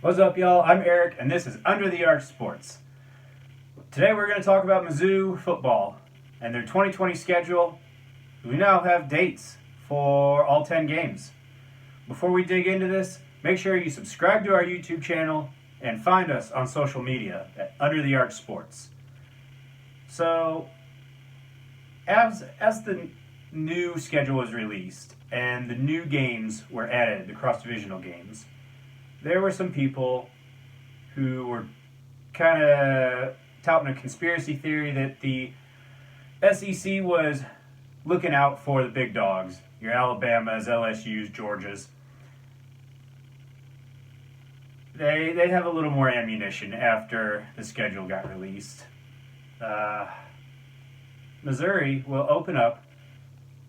What's up, y'all? I'm Eric, and this is Under the Arc Sports. Today we're going to talk about Mizzou football and their 2020 schedule. We now have dates for all 10 games. Before we dig into this, make sure you subscribe to our YouTube channel and find us on social media at Under the Arc Sports. So, as the new schedule was released and the new games were added, the cross-divisional games, there were some people who were kind of touting a conspiracy theory that the SEC was looking out for the big dogs, your Alabamas, LSUs, Georgias. They have a little more ammunition after the schedule got released. Missouri will open up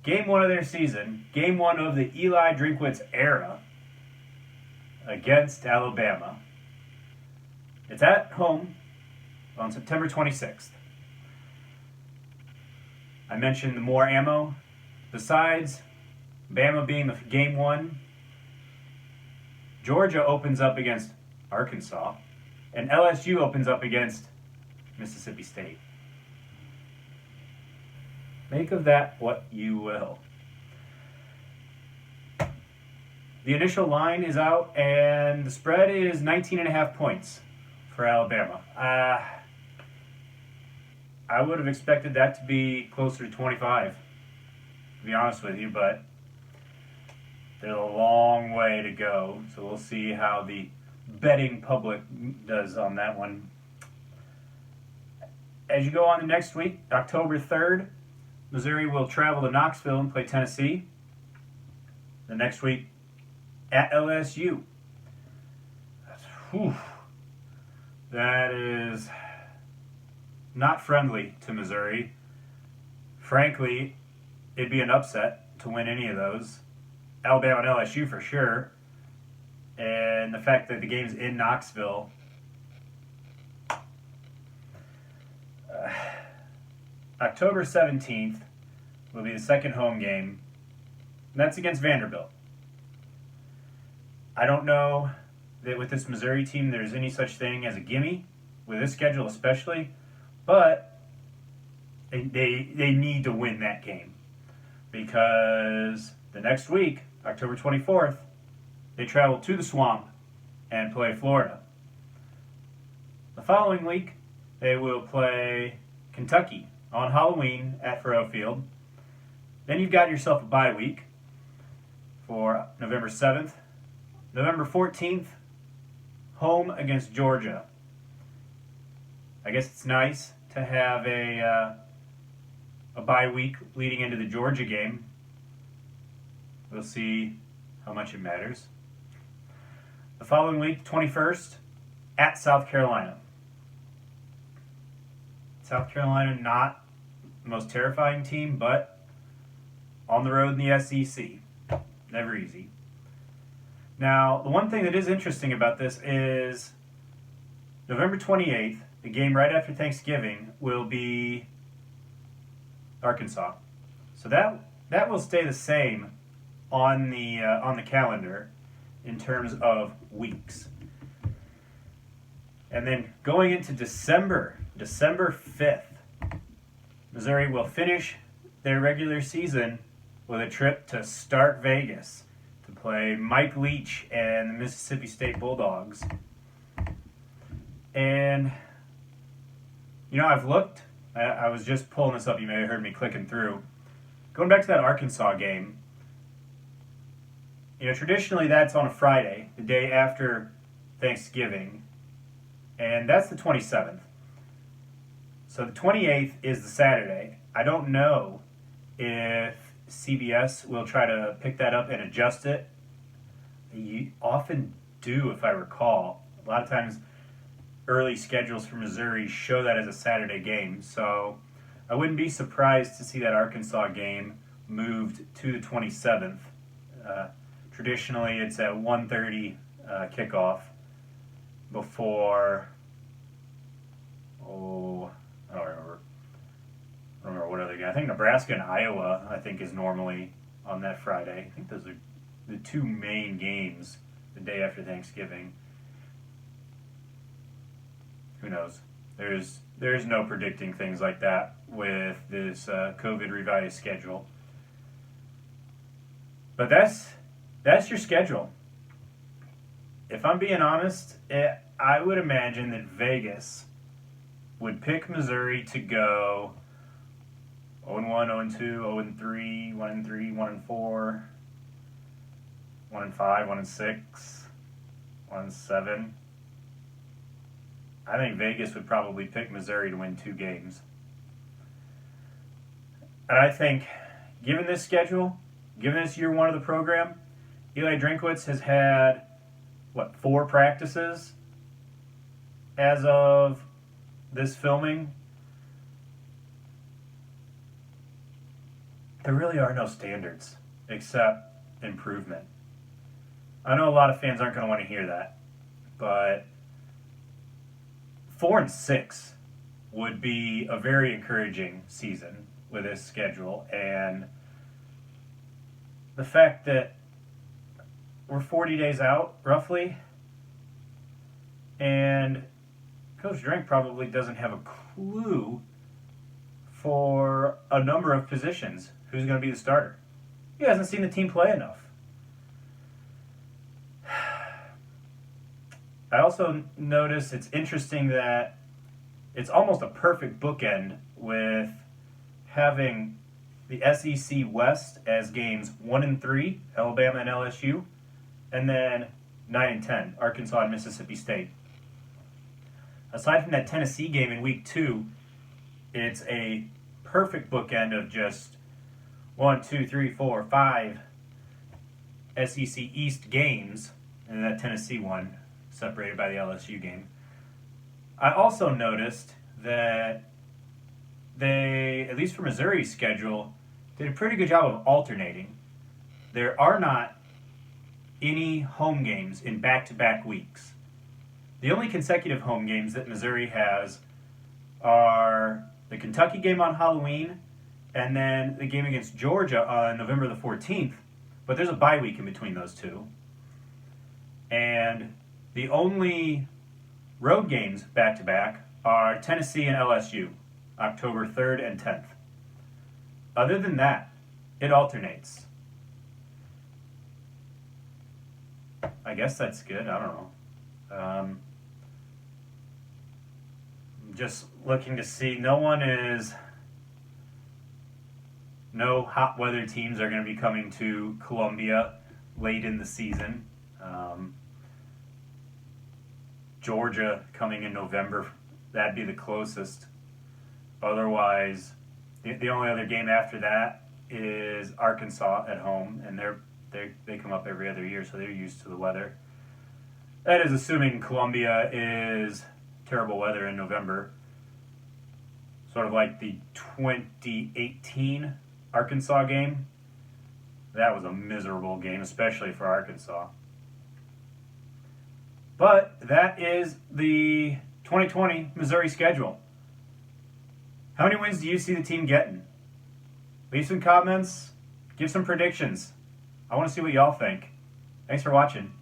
game one of their season, game one of the Eli Drinkwitz era, against Alabama. It's at home on September 26th. I mentioned the more ammo. Besides Bama being the game one, Georgia opens up against Arkansas, and LSU opens up against Mississippi State. Make of that what you will. The initial line is out, and the spread is 19.5 points for Alabama. I would have expected that to be closer to 25, to be honest with you, but there's a long way to go, so we'll see how the betting public does on that one. As you go on to next week, October 3rd, Missouri will travel to Knoxville and play Tennessee. The next week, at LSU. That is not friendly to Missouri. Frankly, it'd be an upset to win any of those. Alabama and LSU for sure. And the fact that the game's in Knoxville. October 17th will be the second home game. And that's against Vanderbilt. I don't know that with this Missouri team there's any such thing as a gimme, with this schedule especially, but they need to win that game because the next week, October 24th, they travel to the Swamp and play Florida. The following week, they will play Kentucky on Halloween at Fairhope Field. Then you've got yourself a bye week for November 7th. November 14th, home against Georgia. I guess it's nice to have a bye week leading into the Georgia game. We'll see how much it matters. The following week, 21st, at South Carolina. South Carolina, not the most terrifying team, but on the road in the SEC. Never easy. Now, the one thing that is interesting about this is November 28th, the game right after Thanksgiving, will be Arkansas. So that will stay the same on the calendar in terms of weeks. And then going into December 5th, Missouri will finish their regular season with a trip to Stark Vegas to play Mike Leach and the Mississippi State Bulldogs. And, I've looked. I was just pulling this up. You may have heard me clicking through. Going back to that Arkansas game, traditionally that's on a Friday, the day after Thanksgiving, and that's the 27th. So the 28th is the Saturday. I don't know if CBS will try to pick that up and adjust it. You often do, if I recall. A lot of times early schedules for Missouri show that as a Saturday game. So I wouldn't be surprised to see that Arkansas game moved to the 27th. Traditionally, it's at 1:30 kickoff before, I don't remember what other game. I think Nebraska and Iowa, is normally on that Friday. I think those are the two main games the day after Thanksgiving. Who knows? There's no predicting things like that with this COVID revised schedule. But that's your schedule. If I'm being honest, I would imagine that Vegas would pick Missouri to go 0-1, 0-2, 0-3, 1-3, 1-4, 1-5, 1-6, 1-7. I think Vegas would probably pick Missouri to win 2 games. And I think, given this schedule, given this year 1 of the program, Eli Drinkwitz has had, 4 practices as of this filming? There really are no standards except improvement. I know a lot of fans aren't going to want to hear that, but 4-6 would be a very encouraging season with this schedule, and the fact that we're 40 days out, roughly, and Coach Drink probably doesn't have a clue for a number of positions who's going to be the starter. He hasn't seen the team play enough. I also notice it's interesting that it's almost a perfect bookend with having the SEC West as games 1 and 3, Alabama and LSU, and then 9 and 10, Arkansas and Mississippi State. Aside from that Tennessee game in week 2, it's a perfect bookend of just 1, 2, 3, 4, 5 SEC East games, and that Tennessee one separated by the LSU game. I also noticed that they, at least for Missouri's schedule, did a pretty good job of alternating. There are not any home games in back-to-back weeks. The only consecutive home games that Missouri has are the Kentucky game on Halloween and then the game against Georgia on November the 14th, but there's a bye week in between those two. And the only road games back-to-back are Tennessee and LSU, October 3rd and 10th. Other than that, it alternates. I guess that's good. I don't know. Just looking to see. No hot weather teams are going to be coming to Columbia late in the season. Georgia coming in November, that'd be the closest. Otherwise, the only other game after that is Arkansas at home, and they come up every other year, so they're used to the weather. That is assuming Columbia is terrible weather in November. Sort of like the 2018 Arkansas game. That was a miserable game, especially for Arkansas. But that is the 2020 Missouri schedule. How many wins do you see the team getting? Leave some comments. Give some predictions. I want to see what y'all think. Thanks for watching.